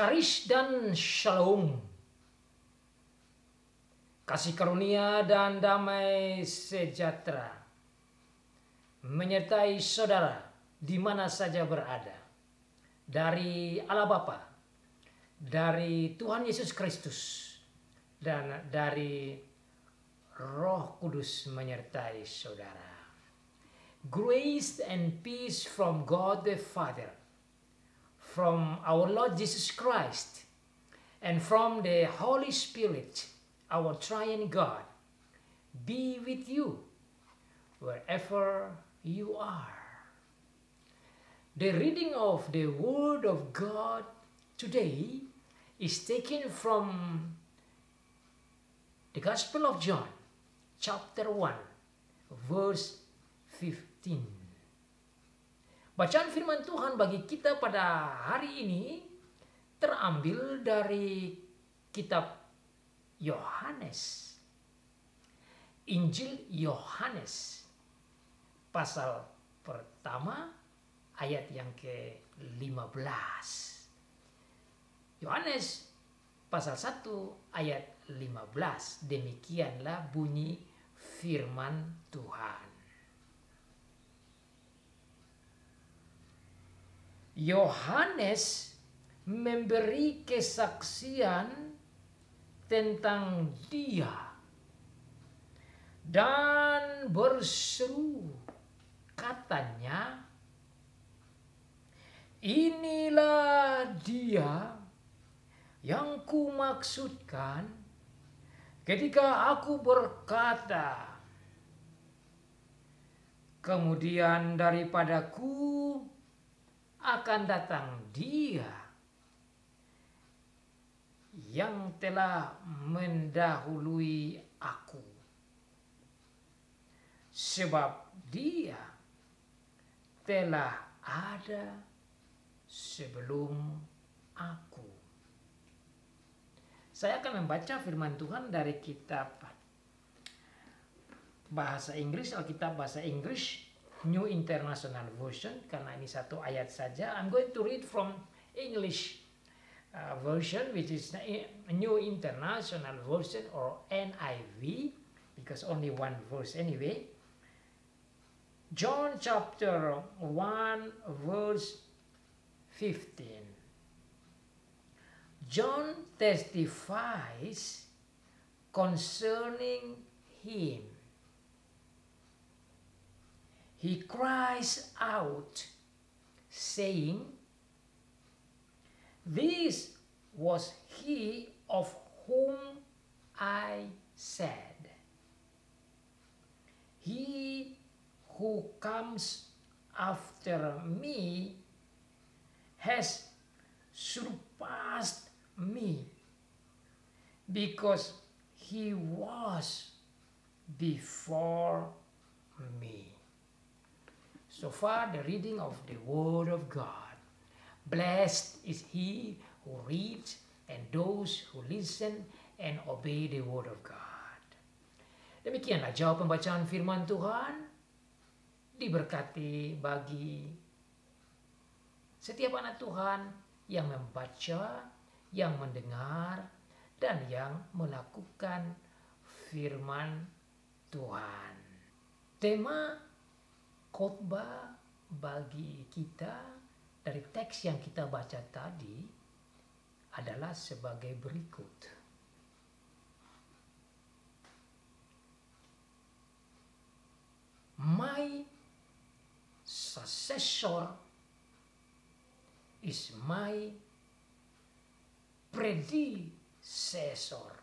Karis dan shalom, kasih karunia dan damai sejahtera menyertai saudara di mana saja berada, dari Allah Bapa, dari Tuhan Yesus Kristus, dan dari Roh Kudus menyertai saudara. Grace and peace from God the Father, from our Lord Jesus Christ, and from the Holy Spirit, our triune God, be with you wherever you are. The reading of the Word of God today is taken from the Gospel of John, chapter 1, verse 15. Bacaan firman Tuhan bagi kita pada hari ini terambil dari kitab Yohanes, Injil Yohanes, pasal pertama ayat yang ke-15. Yohanes pasal 1 ayat 15. Demikianlah bunyi firman Tuhan. Yohanes memberi kesaksian tentang Dia dan berseru, katanya, inilah Dia yang kumaksudkan ketika aku berkata, kemudian daripadaku akan datang Dia yang telah mendahului aku, sebab Dia telah ada sebelum aku. Saya akan membaca firman Tuhan dari kitab bahasa Inggris, Alkitab bahasa Inggris, New International Version, karena ini satu ayat saja. I'm going to read from English version, which is New International Version or NIV, because only one verse anyway. John chapter 1 verse 15. John testifies concerning Him. He cries out, saying, this was He of whom I said, He who comes after me has surpassed me, because He was before me. So far, the reading of the Word of God. Blessed is he who reads and those who listen and obey the Word of God. Demikianlah jawab pembacaan firman Tuhan. Diberkati bagi setiap anak Tuhan yang membaca, yang mendengar, dan yang melakukan firman Tuhan. Tema khotbah bagi kita dari teks yang kita baca tadi adalah sebagai berikut. My successor is my predecessor.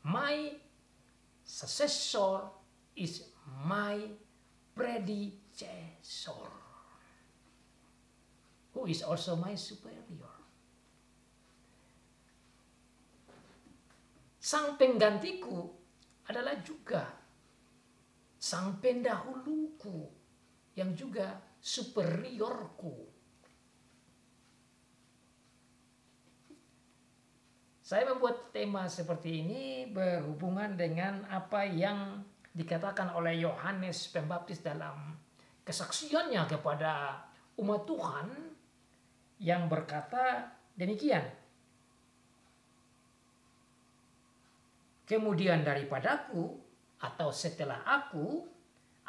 My successor is my predecessor, who is also my superior. Sang penggantiku adalah juga sang pendahuluku yang juga superiorku. Saya membuat tema seperti ini berhubungan dengan apa yang dikatakan oleh Yohanes Pembaptis dalam kesaksiannya kepada umat Tuhan yang berkata demikian. Kemudian daripadaku atau setelah aku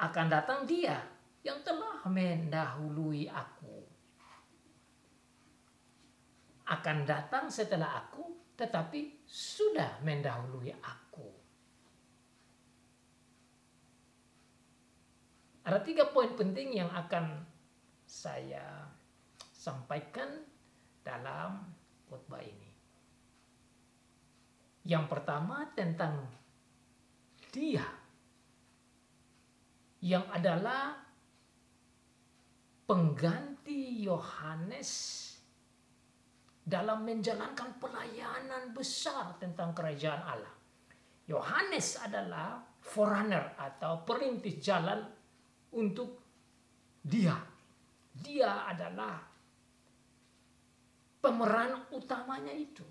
akan datang Dia yang telah mendahului aku. Akan datang setelah aku, tetapi sudah mendahului aku. Ada 3 poin penting yang akan saya sampaikan dalam khotbah ini. Yang pertama tentang Dia yang adalah pengganti Yohanes dalam menjalankan pelayanan besar tentang kerajaan Allah. Yohanes adalah forerunner atau perintis jalan untuk Dia. Dia adalah pemeran utamanya itu.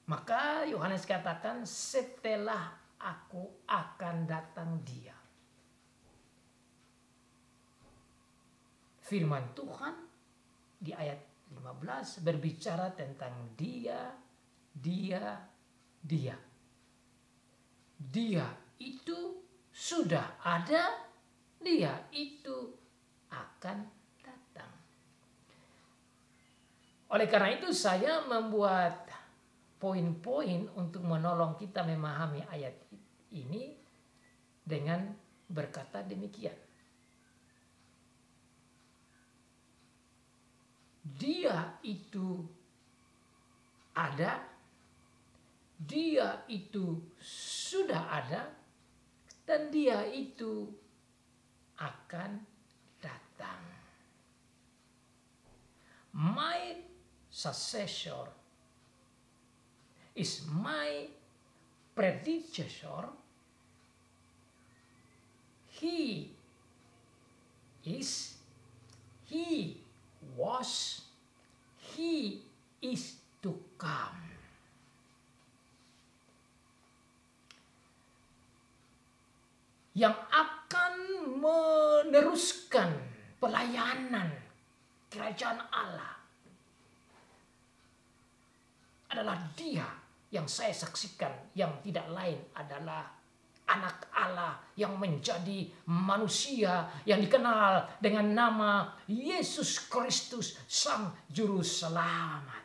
Maka Yohanes katakan, setelah aku akan datang Dia. Firman Tuhan di ayat 15 berbicara tentang Dia. Dia itu sudah ada, Dia itu akan datang. Oleh karena itu saya membuat poin-poin untuk menolong kita memahami ayat ini dengan berkata demikian. Dia itu ada, Dia itu sudah ada, dan Dia itu akan datang. My successor is my predecessor. He is, He was, He is to come. Yang akan meneruskan pelayanan kerajaan Allah adalah Dia yang saya saksikan, yang tidak lain adalah Anak Allah yang menjadi manusia yang dikenal dengan nama Yesus Kristus, Sang Juru Selamat.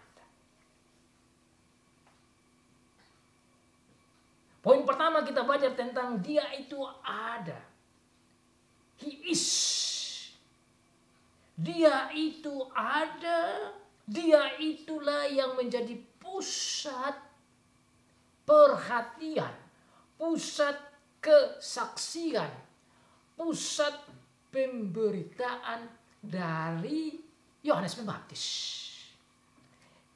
Poin pertama kita belajar tentang Dia itu ada. He is. Dia itu ada. Dia itulah yang menjadi pusat perhatian, pusat kesaksian, pusat pemberitaan dari Yohanes Pembaptis.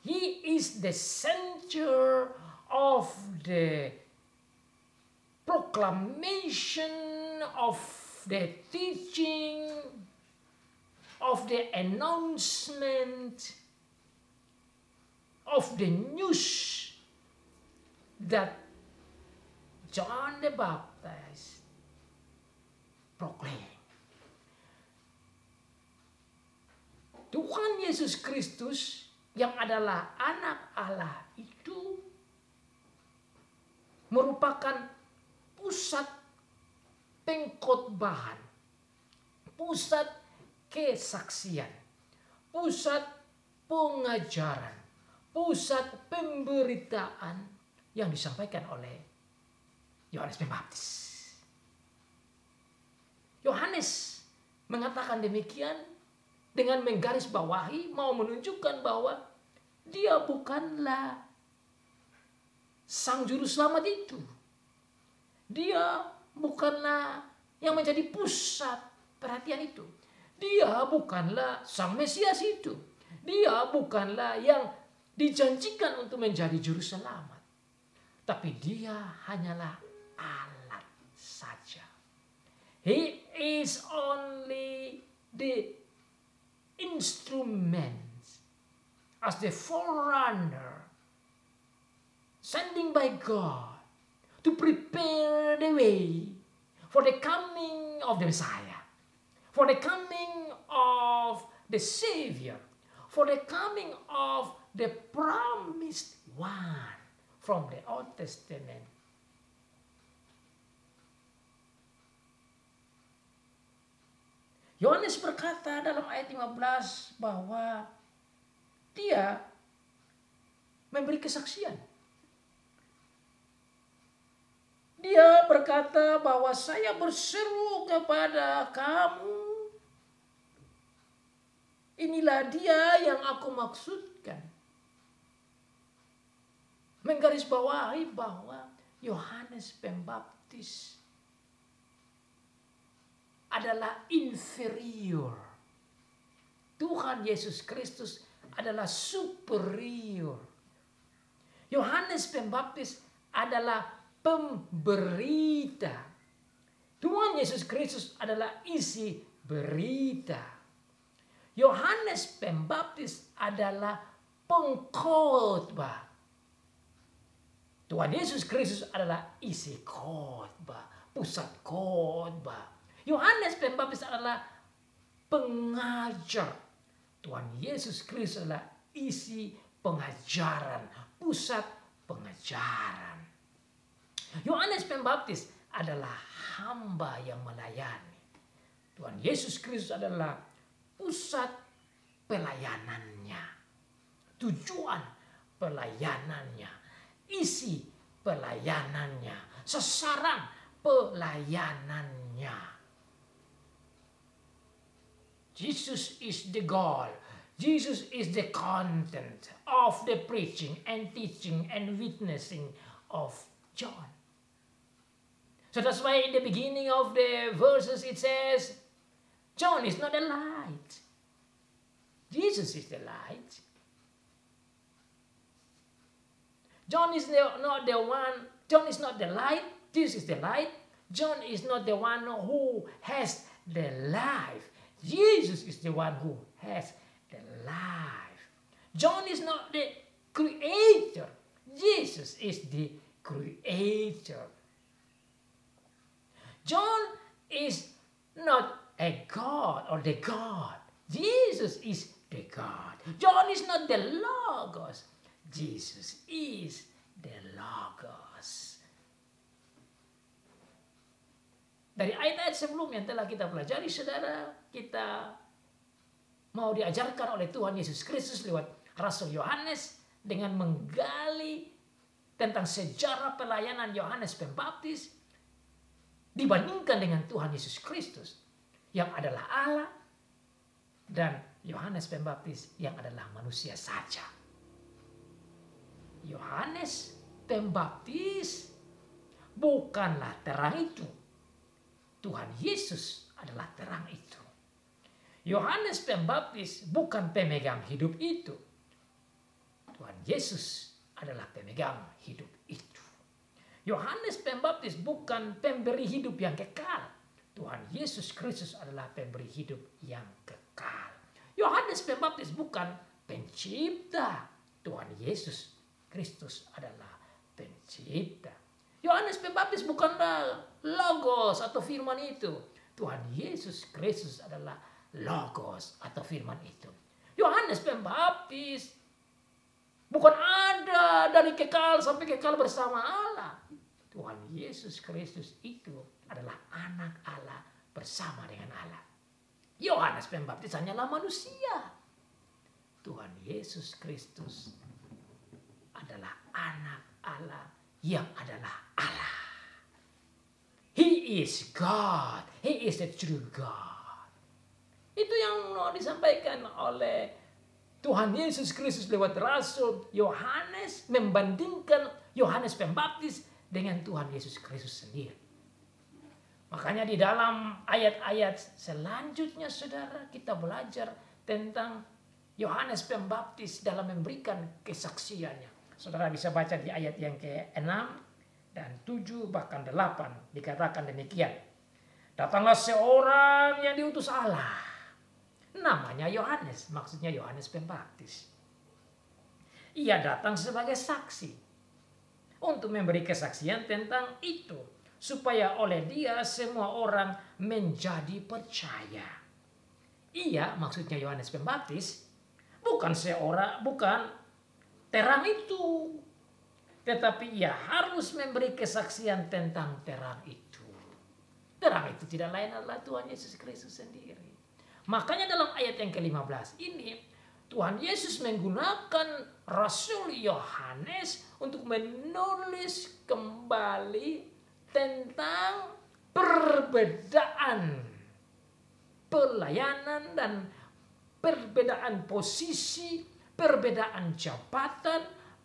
He is the center of the proclamation, of the teaching, of the announcement, of the news that John the Baptist proclaimed. Tuhan Yesus Kristus yang adalah Anak Allah itu merupakan pusat pengkhotbahan, pusat kesaksian, pusat pengajaran, pusat pemberitaan yang disampaikan oleh Yohanes Pembaptis. Yohanes mengatakan demikian dengan menggarisbawahi, mau menunjukkan bahwa dia bukanlah Sang Juru Selamat itu. Dia bukanlah yang menjadi pusat perhatian itu. Dia bukanlah Sang Mesias itu. Dia bukanlah yang dijanjikan untuk menjadi Juru Selamat. Tapi Dia hanyalah alat saja. He is only the instrument as the forerunner sending by God to prepare the way for the coming of the Messiah, for the coming of the Savior, for the coming of the promised one from the Old Testament. Yohanes berkata dalam ayat 15 bahwa dia memberi kesaksian. Dia berkata bahwa saya berseru kepada kamu. Inilah dia yang aku maksudkan. Menggarisbawahi bahwa Yohanes Pembaptis adalah inferior. Tuhan Yesus Kristus adalah superior. Yohanes Pembaptis adalah pemberita. Tuhan Yesus Kristus adalah isi berita. Yohanes Pembaptis adalah pengkhotbah. Tuhan Yesus Kristus adalah isi khotbah, pusat khotbah. Yohanes Pembaptis adalah pengajar. Tuhan Yesus Kristus adalah isi pengajaran, pusat pengajaran. Yohanes Pembaptis adalah hamba yang melayani. Tuhan Yesus Kristus adalah pusat pelayanannya, tujuan pelayanannya, isi pelayanannya, sasaran pelayanannya. Jesus is the goal. Jesus is the content of the preaching and teaching and witnessing of John. So that's why in the beginning of the verses it says, John is not the light. Jesus is the light. John is not the one. John is not the light. Jesus is the light. John is not the one who has the life. Jesus is the one who has the life. John is not the creator. Jesus is the creator. John is not a God or the God. Jesus is the God. John is not the Logos. Jesus is the Logos. Dari ayat-ayat sebelumnya yang telah kita pelajari, saudara, kita mau diajarkan oleh Tuhan Yesus Kristus lewat Rasul Yohanes dengan menggali tentang sejarah pelayanan Yohanes Pembaptis dibandingkan dengan Tuhan Yesus Kristus yang adalah Allah dan Yohanes Pembaptis yang adalah manusia saja. Yohanes Pembaptis bukanlah terang itu. Tuhan Yesus adalah terang itu. Yohanes Pembaptis bukan pemegang hidup itu. Tuhan Yesus adalah pemegang hidup itu. Yohanes Pembaptis bukan pemberi hidup yang kekal. Tuhan Yesus Kristus adalah pemberi hidup yang kekal. Yohanes Pembaptis bukan pencipta. Tuhan Yesus Kristus adalah pencipta. Yohanes Pembaptis bukanlah Logos atau firman itu. Tuhan Yesus Kristus adalah Logos atau firman itu. Yohanes Pembaptis bukan ada dari kekal sampai kekal bersama Allah. Tuhan Yesus Kristus itu adalah anak Allah bersama dengan Allah. Yohanes Pembaptis hanyalah manusia. Tuhan Yesus Kristus adalah anak Allah yang adalah Allah. He is God. He is the true God. Itu yang disampaikan oleh Tuhan Yesus Kristus lewat Rasul Yohanes, membandingkan Yohanes Pembaptis dengan Tuhan Yesus Kristus sendiri. Makanya di dalam ayat-ayat selanjutnya, saudara, kita belajar tentang Yohanes Pembaptis dalam memberikan kesaksiannya. Saudara bisa baca di ayat yang ke-6 dan 7 bahkan 8 dikatakan demikian. Datanglah seorang yang diutus Allah. Namanya Yohanes, maksudnya Yohanes Pembaptis. Ia datang sebagai saksi untuk memberi kesaksian tentang itu, supaya oleh dia semua orang menjadi percaya. Ia, maksudnya Yohanes Pembaptis, bukan terang itu. Tetapi ia harus memberi kesaksian tentang terang itu. Terang itu tidak lain adalah Tuhan Yesus Kristus sendiri. Makanya dalam ayat yang ke-15 ini, Tuhan Yesus menggunakan Rasul Yohanes untuk menulis kembali tentang perbedaan pelayanan dan perbedaan posisi, perbedaan jabatan,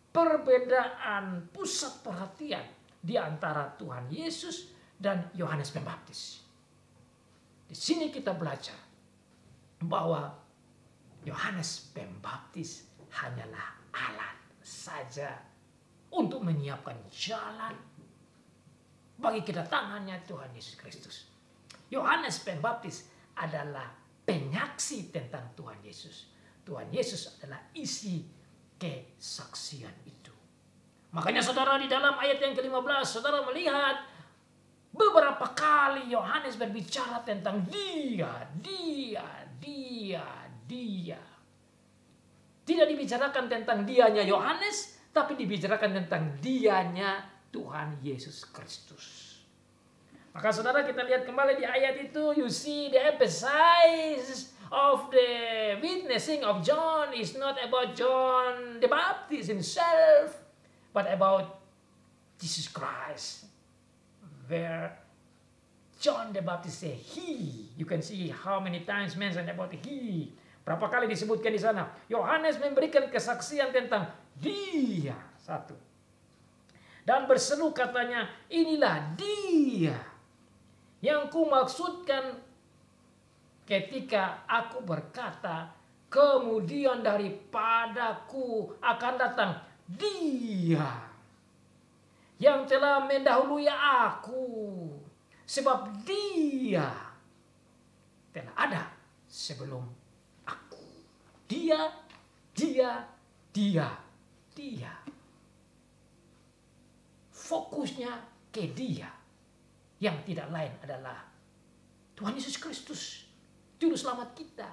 perbedaan pusat perhatian di antara Tuhan Yesus dan Yohanes Pembaptis. Di sini kita belajar bahwa Yohanes Pembaptis hanyalah alat saja untuk menyiapkan jalan bagi kedatangannya Tuhan Yesus Kristus. Yohanes Pembaptis adalah penyaksi tentang Tuhan Yesus. Tuhan Yesus adalah isi kesaksian itu. Makanya saudara, di dalam ayat yang ke-15 saudara melihat beberapa kali Yohanes berbicara tentang dia. Tidak dibicarakan tentang dianya Yohanes, tapi dibicarakan tentang dianya Tuhan Yesus Kristus. Maka saudara, kita lihat kembali di ayat itu, you see the emphasis of the witnessing of John is not about John the Baptist himself, but about Jesus Christ. Where John the Baptist say he, you can see how many times mentioned about he. Berapa kali disebutkan di sana. Yohanes memberikan kesaksian tentang dia. Satu. Dan berseru katanya, inilah dia yang kumaksudkan ketika aku berkata, kemudian daripadaku akan datang dia yang telah mendahului aku, sebab dia telah ada sebelum aku. Dia. Fokusnya ke dia, yang tidak lain adalah Tuhan Yesus Kristus, Juru Selamat kita,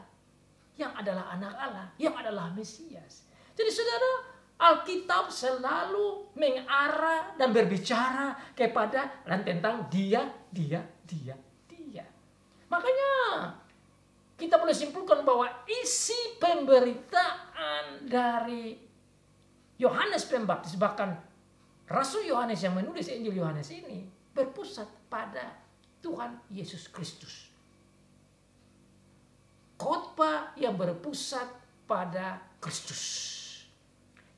yang adalah anak Allah, yang adalah Mesias. Jadi saudara, Alkitab selalu mengarah dan berbicara kepada dan tentang dia. Makanya kita boleh simpulkan bahwa isi pemberitaan dari Yohanes Pembaptis, bahkan Rasul Yohanes yang menulis Injil Yohanes ini, berpusat pada Tuhan Yesus Kristus. Khotbah yang berpusat pada Kristus.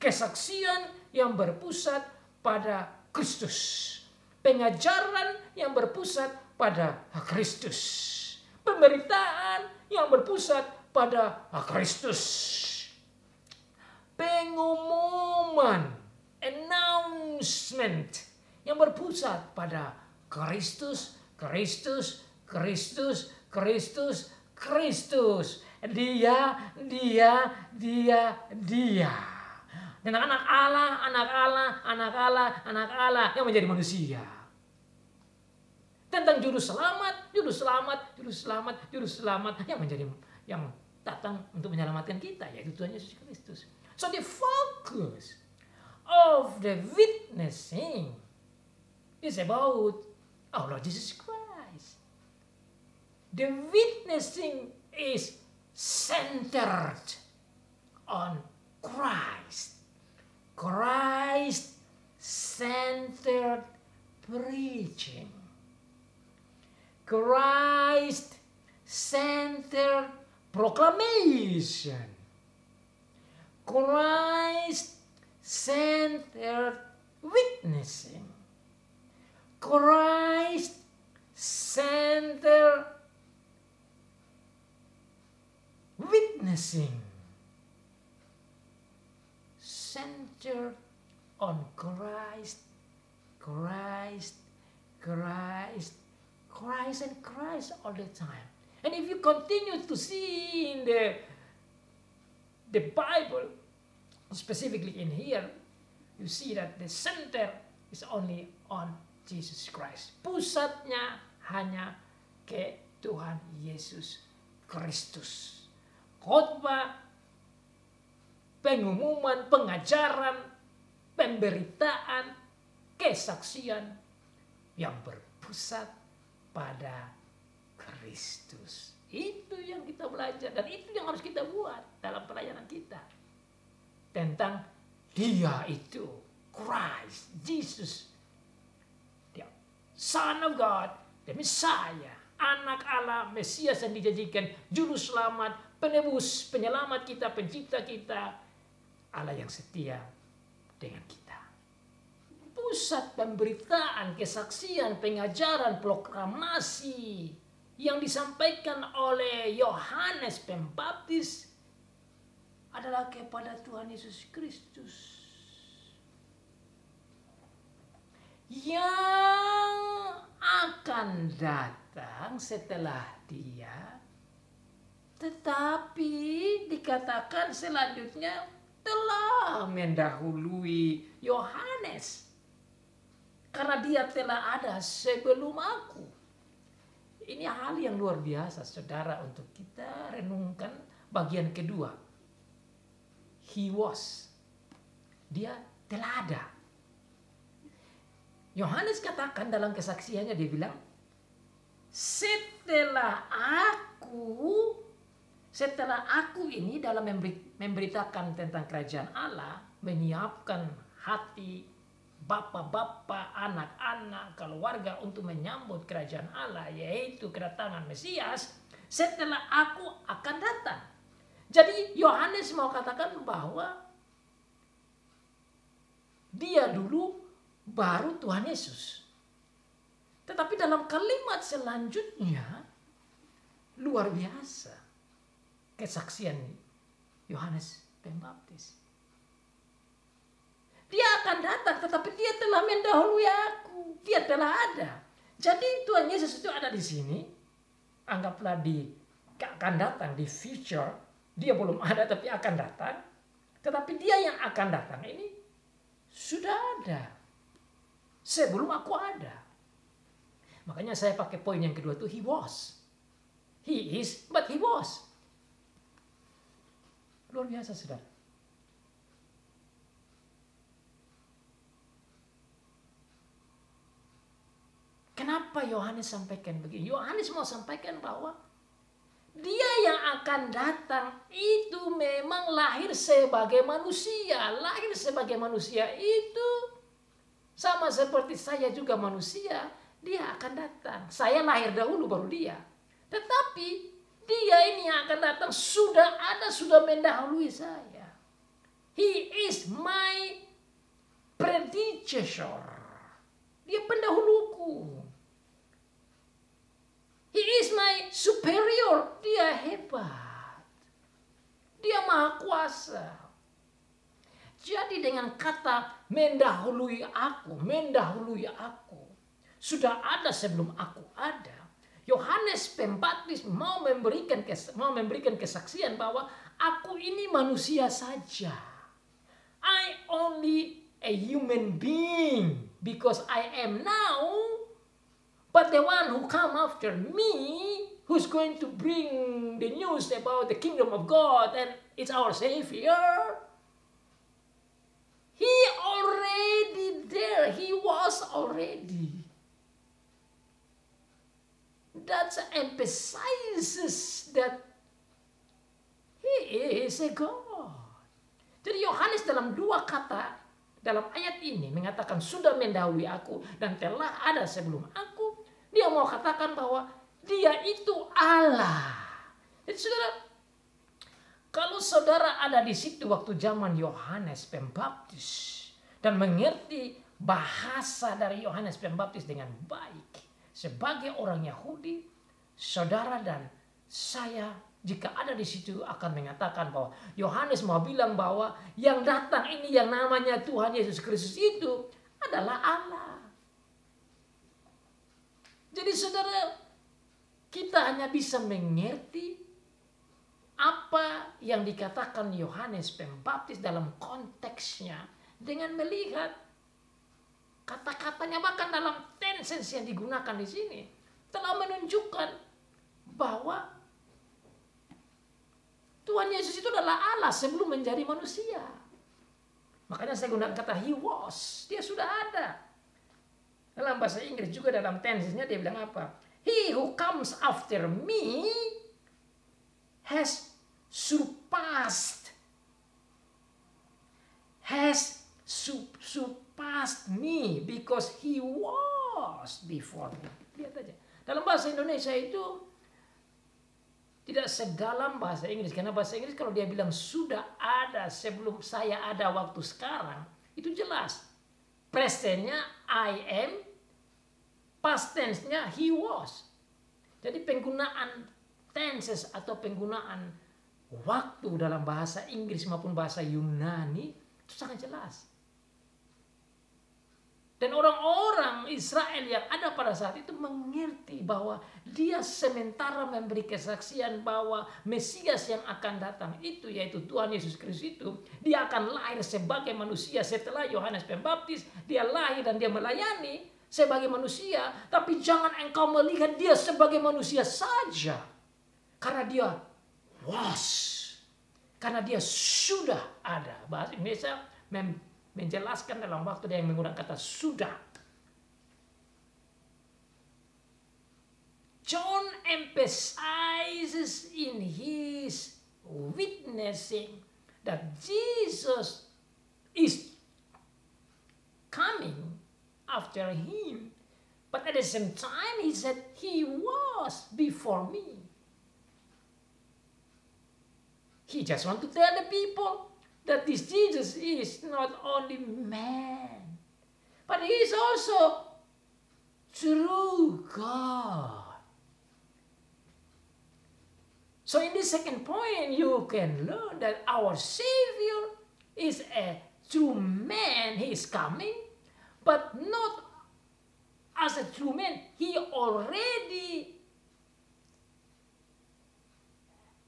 Kesaksian yang berpusat pada Kristus. Pengajaran yang berpusat pada Kristus. Pemberitaan yang berpusat pada Kristus. Pengumuman, announcement yang berpusat pada Kristus. Dia. Tentang anak Allah yang menjadi manusia. Tentang juru selamat yang datang untuk menyelamatkan kita, yaitu Tuhan Yesus Kristus. So the focus of the witnessing is about our Lord Jesus Christ. The witnessing is centered on Christ. Christ-centered preaching. Christ-centered proclamation. Christ-centered witnessing. Christ-centered witnessing. Centered on Christ all the time. And if you continue to see in the Bible, specifically in here, you see that the center is only on Jesus Christ. Pusatnya hanya ke Tuhan Yesus Kristus. Khotbah, pengumuman, pengajaran, pemberitaan, kesaksian yang berpusat pada Kristus. Itu yang kita belajar dan itu yang harus kita buat dalam pelayanan kita. Tentang Dia itu, Christ, Jesus, the Son of God, the Messiah, Anak Allah, Mesias yang dijanjikan, Juru Selamat, Penebus, Penyelamat kita, Pencipta kita, Allah yang setia dengan kita. Pusat pemberitaan, kesaksian, pengajaran, proklamasi yang disampaikan oleh Yohanes Pembaptis adalah kepada Tuhan Yesus Kristus yang akan datang setelah Dia, tetapi dikatakan selanjutnya telah mendahului Yohanes karena Dia telah ada sebelum aku. Ini hal yang luar biasa, saudara, untuk kita renungkan bagian kedua. He was. Dia telah ada. Yohanes katakan dalam kesaksiannya, dia bilang, setelah aku ini dalam memberitakan tentang kerajaan Allah, menyiapkan hati bapak-bapak, anak-anak, keluarga untuk menyambut kerajaan Allah, yaitu kedatangan Mesias, setelah aku akan datang. Jadi Yohanes mau katakan bahwa Dia dulu baru Tuhan Yesus. Tetapi dalam kalimat selanjutnya luar biasa kesaksian Yohanes Pembaptis. Dia akan datang, tetapi Dia telah mendahului aku. Dia telah ada. Jadi Tuhan Yesus itu ada di sini. Anggaplah akan datang di future. Dia belum ada tapi akan datang. Tetapi Dia yang akan datang ini sudah ada sebelum aku ada. Makanya saya pakai poin yang kedua itu he was. He is, but he was. Luar biasa, saudara. Kenapa Yohanes sampaikan begini? Yohanes mau sampaikan bahwa Dia yang akan datang itu memang lahir sebagai manusia. Lahir sebagai manusia itu sama seperti saya juga manusia. Dia akan datang. Saya lahir dahulu baru Dia. Tetapi Dia ini yang akan datang sudah ada, sudah mendahului saya. He is my predecessor. Dia pendahuluku. He is my superior. Dia hebat. Dia maha kuasa. Jadi dengan kata mendahului aku. Sudah ada sebelum aku ada. Yohanes Pembaptis mau memberikan kesaksian bahwa aku ini manusia saja. I only a human being because I am now. But the one who come after me, who's going to bring the news about the kingdom of God and it's our Savior, He already there. He was already. That emphasizes that He is a God. Jadi Yohanes dalam dua kata dalam ayat ini mengatakan sudah mendahului aku dan telah ada sebelum aku. Dia mau katakan bahwa Dia itu Allah. Jadi saudara, kalau saudara ada di situ waktu zaman Yohanes Pembaptis dan mengerti bahasa dari Yohanes Pembaptis dengan baik sebagai orang Yahudi, saudara dan saya jika ada di situ akan mengatakan bahwa Yohanes mau bilang bahwa yang datang ini yang namanya Tuhan Yesus Kristus itu adalah Allah. Jadi saudara, kita hanya bisa mengerti apa yang dikatakan Yohanes Pembaptis dalam konteksnya dengan melihat kata-katanya, bahkan dalam tenses yang digunakan di sini telah menunjukkan bahwa Tuhan Yesus itu adalah Allah sebelum menjadi manusia. Makanya saya gunakan kata he was. Dia sudah ada. Dalam bahasa Inggris juga dalam tensesnya dia bilang apa? He who comes after me has surpassed me because he was before me. Lihat aja. Dalam bahasa Indonesia itu tidak sedalam bahasa Inggris. Karena bahasa Inggris kalau dia bilang sudah ada sebelum saya ada waktu sekarang, itu jelas. Presentnya I am, past tense-nya he was. Jadi penggunaan tenses atau penggunaan waktu dalam bahasa Inggris maupun bahasa Yunani itu sangat jelas. Dan orang-orang Israel yang ada pada saat itu mengerti bahwa dia sementara memberi kesaksian bahwa Mesias yang akan datang itu, yaitu Tuhan Yesus Kristus itu, dia akan lahir sebagai manusia setelah Yohanes Pembaptis. Dia lahir dan dia melayani sebagai manusia, tapi jangan engkau melihat dia sebagai manusia saja. Karena dia was. Karena dia sudah ada. Bahasa Indonesia menjelaskan dalam waktu dia yang menggunakan kata sudah. John emphasizes in his witnessing that Jesus is coming after him. But at the same time he said he was before me. He just want to tell the people that this Jesus is not only man, but he is also true God. So in this second point, you can learn that our Savior is a true man. He is coming, but not as a true man. He already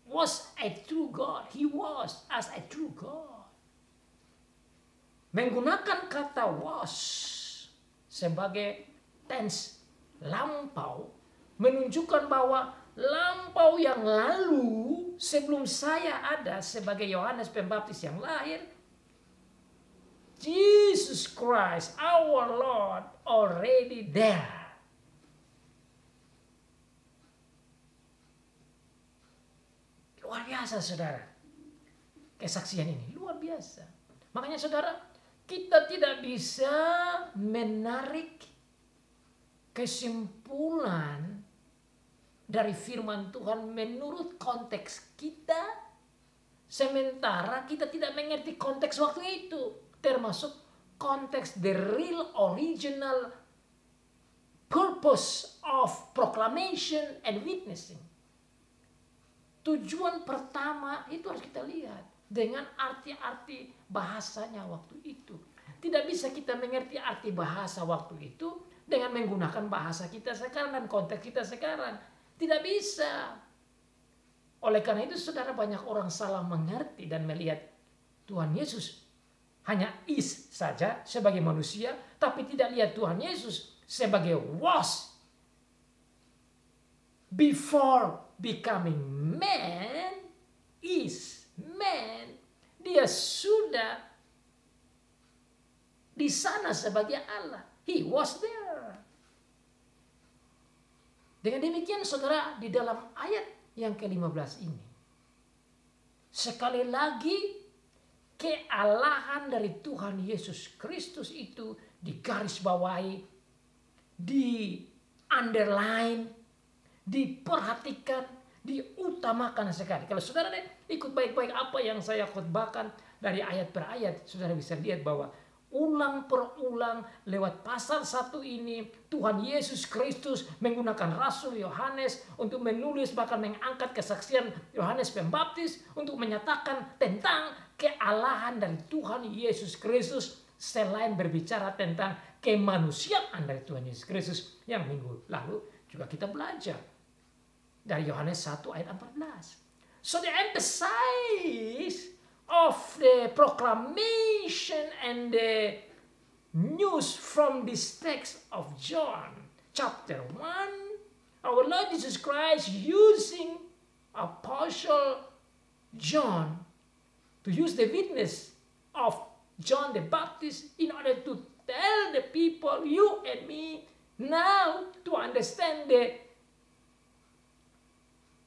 was a true God. He was as a true God. Menggunakan kata was sebagai tense lampau menunjukkan bahwa lampau yang lalu sebelum saya ada sebagai Yohanes Pembaptis yang lahir, Jesus Christ our Lord already there. Luar biasa saudara. Kesaksian ini luar biasa. Makanya saudara, kita tidak bisa menarik kesimpulan dari firman Tuhan menurut konteks kita, sementara kita tidak mengerti konteks waktu itu, termasuk konteks the real original purpose of proclamation and witnessing. Tujuan pertama itu harus kita lihat dengan arti-arti bahasanya waktu itu. Tidak bisa kita mengerti arti bahasa waktu itu dengan menggunakan bahasa kita sekarang dan konteks kita sekarang. Tidak bisa. Oleh karena itu saudara, banyak orang salah mengerti dan melihat Tuhan Yesus hanya is saja sebagai manusia, tapi tidak lihat Tuhan Yesus sebagai was. Before becoming man, is man. Dia sudah di sana sebagai Allah. He was there. Dengan demikian saudara, di dalam ayat yang ke-15 ini, sekali lagi kealahan dari Tuhan Yesus Kristus itu digarisbawahi, di underline, diperhatikan, diutamakan sekali. Kalau saudara ikut baik-baik apa yang saya khotbahkan dari ayat per ayat, saudara bisa lihat bahwa ulang per ulang lewat pasal 1 ini Tuhan Yesus Kristus menggunakan Rasul Yohanes untuk menulis bahkan mengangkat kesaksian Yohanes Pembaptis untuk menyatakan tentang kealahan dari Tuhan Yesus Kristus, selain berbicara tentang kemanusiaan dari Tuhan Yesus Kristus yang minggu lalu juga kita belajar dari Yohanes 1 ayat 14. So the emphasis of the proclamation and the news from this text of John chapter 1, our Lord Jesus Christ using Apostle John, to use the witness of John the Baptist in order to tell the people, you and me, now to understand the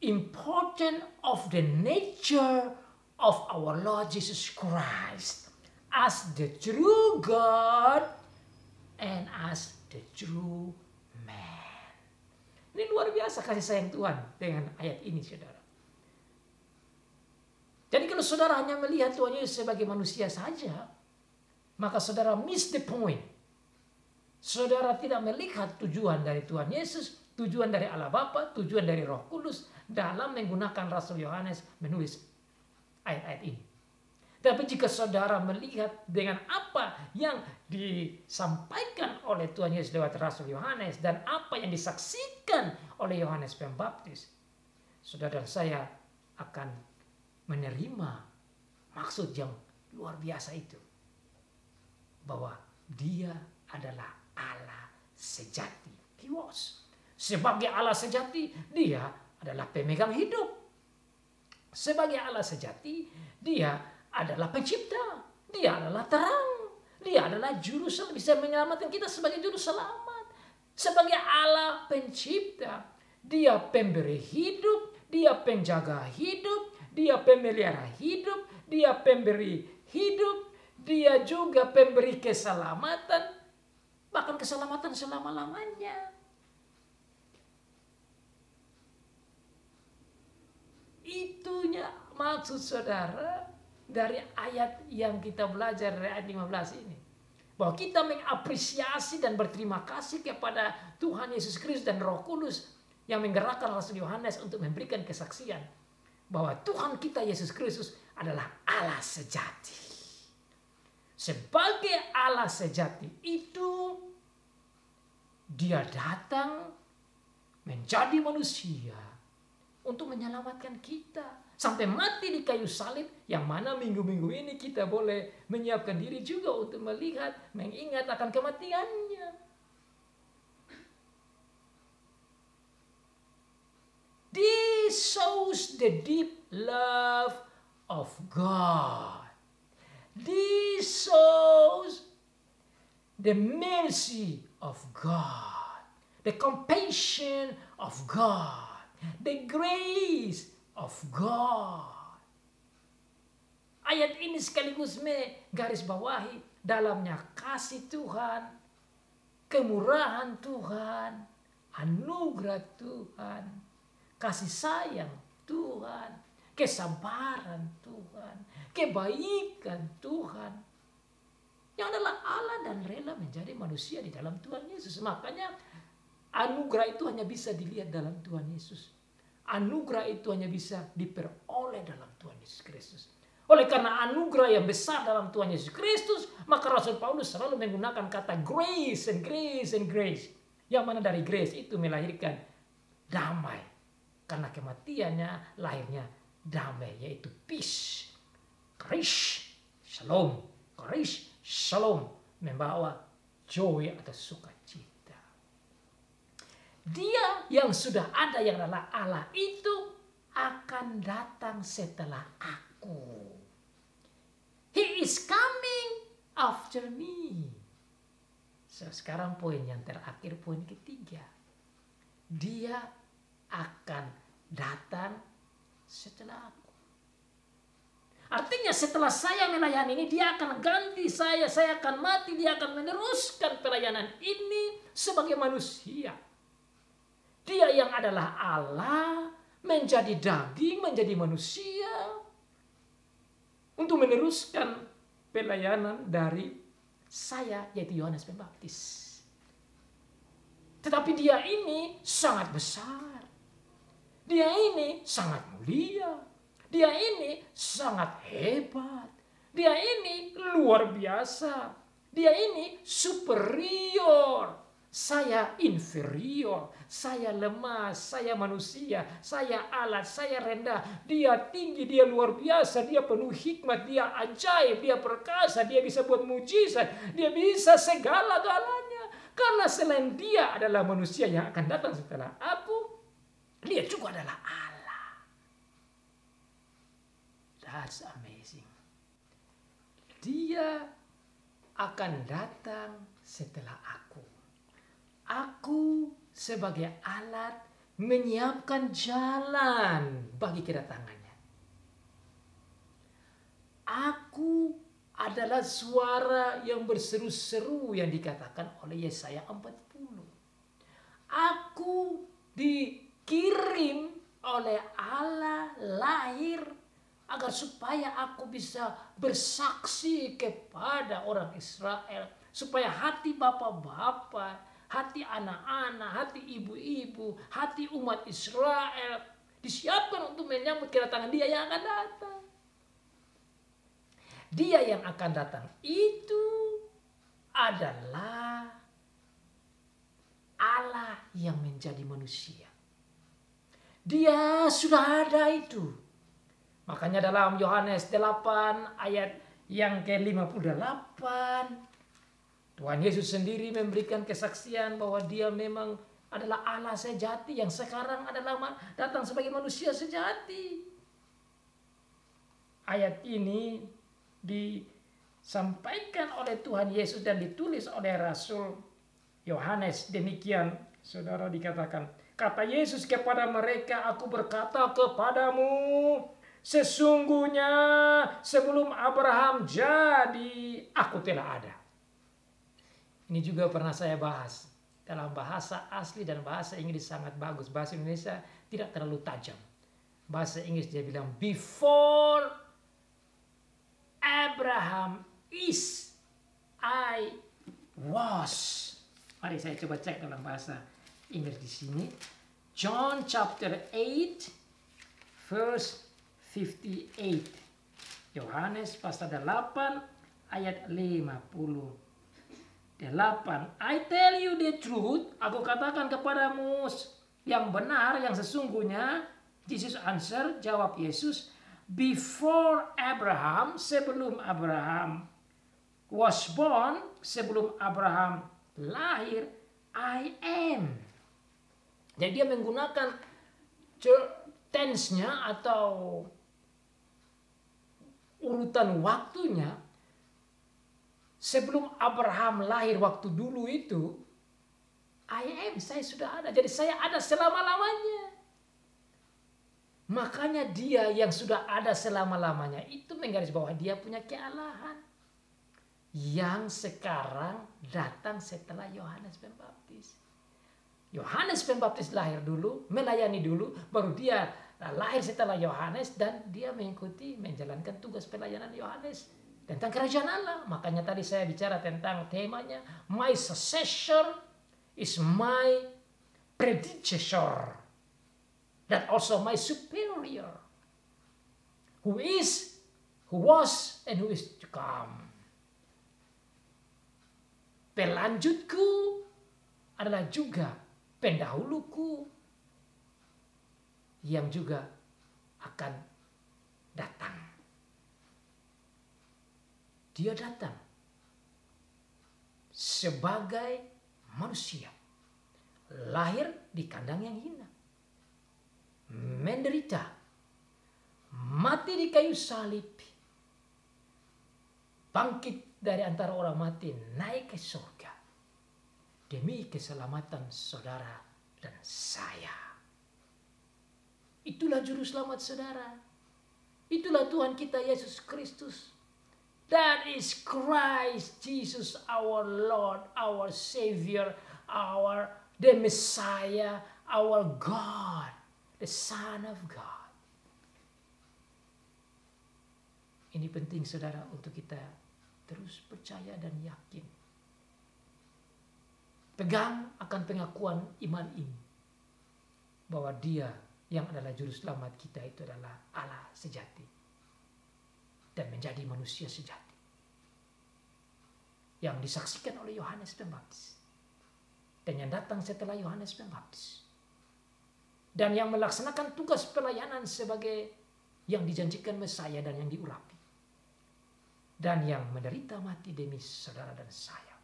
importance of the nature of our Lord Jesus Christ as the true God and as the true man. Ini luar biasa kasih sayang Tuhan dengan ayat ini, saudara. Jadi kalau saudara hanya melihat Tuhan Yesus sebagai manusia saja, maka saudara miss the point. Saudara tidak melihat tujuan dari Tuhan Yesus, tujuan dari Allah Bapa, tujuan dari Roh Kudus dalam menggunakan Rasul Yohanes menulis ayat-ayat ini. Tapi jika saudara melihat dengan apa yang disampaikan oleh Tuhan Yesus lewat Rasul Yohanes dan apa yang disaksikan oleh Yohanes Pembaptis, saudara dan saya akan menerima maksud yang luar biasa itu. Bahwa dia adalah Allah sejati. He was. Sebagai Allah sejati, dia adalah pemegang hidup. Sebagai Allah sejati, dia adalah pencipta. Dia adalah terang. Dia adalah juru selamat. Bisa menyelamatkan kita sebagai juru selamat. Sebagai Allah pencipta, dia pemberi hidup, dia penjaga hidup, dia pemelihara hidup, dia pemberi hidup, dia juga pemberi keselamatan, bahkan keselamatan selama-lamanya. Itunya maksud saudara dari ayat yang kita belajar dari ayat 15 ini. Bahwa kita mengapresiasi dan berterima kasih kepada Tuhan Yesus Kristus dan Roh Kudus yang menggerakkan Rasul Yohanes untuk memberikan kesaksian bahwa Tuhan kita Yesus Kristus adalah Allah sejati. Sebagai Allah sejati itu, dia datang menjadi manusia untuk menyelamatkan kita. Sampai mati di kayu salib, yang mana minggu-minggu ini kita boleh menyiapkan diri juga untuk melihat, mengingat akan kematiannya. This shows the deep love of God. This shows the mercy of God, the compassion of God, the grace of God. Ayat ini sekaligus garis bawahi dalamnya kasih Tuhan, kemurahan Tuhan, anugerah Tuhan, kasih sayang Tuhan, kesabaran Tuhan, kebaikan Tuhan, yang adalah Allah dan rela menjadi manusia di dalam Tuhan Yesus. Makanya anugerah itu hanya bisa dilihat dalam Tuhan Yesus. Anugerah itu hanya bisa diperoleh dalam Tuhan Yesus Kristus. Oleh karena anugerah yang besar dalam Tuhan Yesus Kristus, maka Rasul Paulus selalu menggunakan kata grace and grace and grace. Yang mana dari grace itu melahirkan damai. Karena kematiannya lahirnya damai, yaitu peace. Krish, shalom. Krish, shalom. Membawa joy atau sukacita. Dia yang sudah ada yang adalah Allah itu akan datang setelah aku. He is coming after me. So, sekarang poin yang terakhir, poin ketiga. Dia akan datang setelah aku. Artinya setelah saya melayani ini, dia akan ganti saya akan mati, dia akan meneruskan pelayanan ini sebagai manusia. Dia yang adalah Allah menjadi daging, menjadi manusia untuk meneruskan pelayanan dari saya, yaitu Yohanes Pembaptis. Tetapi dia ini sangat besar. Dia ini sangat mulia. Dia ini sangat hebat. Dia ini luar biasa. Dia ini superior. Saya inferior. Saya lemah. Saya manusia. Saya alat. Saya rendah. Dia tinggi. Dia luar biasa. Dia penuh hikmat. Dia ajaib. Dia perkasa. Dia bisa buat mujizat. Dia bisa segala-galanya. Karena selain dia adalah manusia yang akan datang setelah aku, dia juga adalah Allah. That's amazing. Dia akan datang setelah aku. Aku sebagai alat menyiapkan jalan bagi kedatangannya. Aku adalah suara yang berseru-seru yang dikatakan oleh Yesaya 40. Aku dikirim oleh Allah lahir agar supaya aku bisa bersaksi kepada orang Israel. Supaya hati bapak-bapak, hati anak-anak, hati ibu-ibu, hati umat Israel disiapkan untuk menyambut kedatangan Dia yang akan datang. Dia yang akan datang itu adalah Allah yang menjadi manusia. Dia sudah ada itu. Makanya dalam Yohanes 8 ayat yang ke-58, Tuhan Yesus sendiri memberikan kesaksian bahwa Dia memang adalah Allah sejati yang sekarang adalah datang sebagai manusia sejati. Ayat ini disampaikan oleh Tuhan Yesus dan ditulis oleh Rasul Yohanes. Demikian, saudara, dikatakan, kata Yesus kepada mereka, aku berkata kepadamu, sesungguhnya sebelum Abraham jadi, aku telah ada. Ini juga pernah saya bahas. Dalam bahasa asli dan bahasa Inggris sangat bagus. Bahasa Indonesia tidak terlalu tajam. Bahasa Inggris dia bilang, before Abraham is, I was. Mari saya coba cek dalam bahasa Inggris di sini. John chapter 8 verse 58. Yohanes pasal 8 ayat 58. I tell you the truth, aku katakan kepadamu yang benar, yang sesungguhnya. Jesus answer, jawab Yesus, before Abraham, sebelum Abraham was born, sebelum Abraham lahir, I am. Jadi dia menggunakan tense-nya atau urutan waktunya. Sebelum Abraham lahir waktu dulu itu, I am, saya sudah ada. Jadi saya ada selama-lamanya. Makanya dia yang sudah ada selama-lamanya itu menggarisbawahi dia punya kealahan. Yang sekarang datang setelah Yohanes Pembaptis. Yohanes Pembaptis lahir dulu, melayani dulu, baru dia lahir setelah Yohanes dan dia mengikuti, menjalankan tugas pelayanan Yohanes tentang kerajaan Allah. Makanya tadi saya bicara tentang temanya, my successor is my predecessor, that also my superior, who is, who was, and who is to come. Pelanjutku adalah juga pendahuluku yang juga akan datang. Dia datang sebagai manusia, lahir di kandang yang hina, menderita, mati di kayu salib, bangkit dari antara orang mati, naik ke surga demi keselamatan saudara dan saya. Itulah juru selamat saudara. Itulah Tuhan kita Yesus Kristus. That is Christ Jesus, our Lord, our Savior, the Messiah, our God, the Son of God. Ini penting saudara untuk kita terus percaya dan yakin. Pegang akan pengakuan iman ini, bahwa Dia yang adalah juru selamat kita itu adalah Allah sejati dan menjadi manusia sejati yang disaksikan oleh Yohanes Pembaptis dan yang datang setelah Yohanes Pembaptis dan yang melaksanakan tugas pelayanan sebagai yang dijanjikan Mesias dan yang diurapi dan yang menderita mati demi saudara dan saya.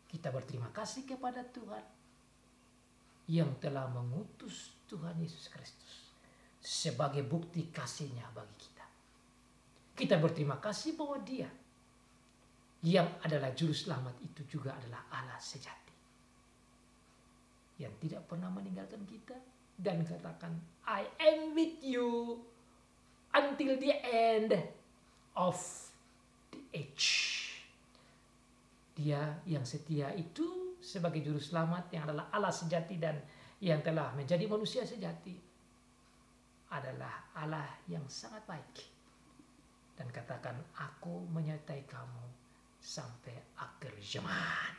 Kita berterima kasih kepada Tuhan yang telah mengutus Tuhan Yesus Kristus sebagai bukti kasih-Nya bagi kita. Kita berterima kasih bahwa Dia yang adalah juru selamat itu juga adalah Allah sejati, yang tidak pernah meninggalkan kita dan katakan, I am with you until the end of the age. Dia yang setia itu sebagai juru selamat yang adalah Allah sejati dan yang telah menjadi manusia sejati adalah Allah yang sangat baik. Dan katakan, aku menyertai kamu sampai akhir zaman.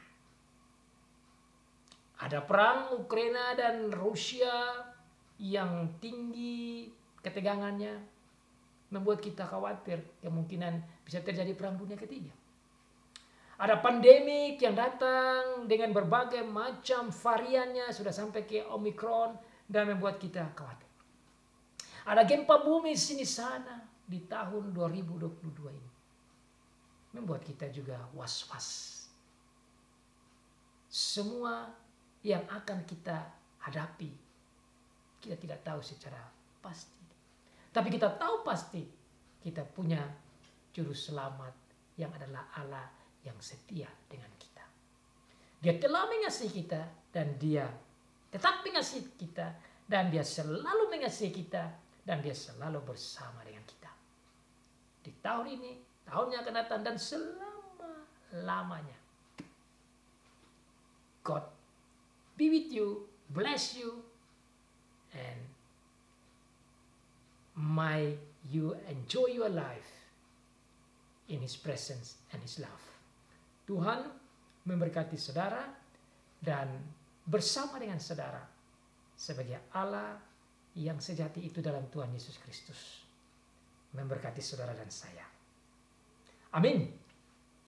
Ada perang Ukraina dan Rusia yang tinggi ketegangannya membuat kita khawatir kemungkinan bisa terjadi perang dunia ketiga. Ada pandemik yang datang dengan berbagai macam variannya sudah sampai ke Omikron dan membuat kita khawatir. Ada gempa bumi sini sana di tahun 2022 ini. Membuat kita juga was-was. Semua yang akan kita hadapi, kita tidak tahu secara pasti. Tapi kita tahu pasti kita punya juru selamat yang adalah Allah yang setia dengan kita. Dia telah mengasihi kita dan Dia tetap mengasihi kita dan Dia selalu mengasihi kita dan Dia selalu bersama dengan kita. Di tahun ini, tahun yang akan datang dan selama-lamanya. God be with you, bless you, and may you enjoy your life in His presence and His love. Tuhan memberkati saudara dan bersama dengan saudara sebagai Allah yang sejati itu dalam Tuhan Yesus Kristus. Memberkati saudara dan saya. Amin.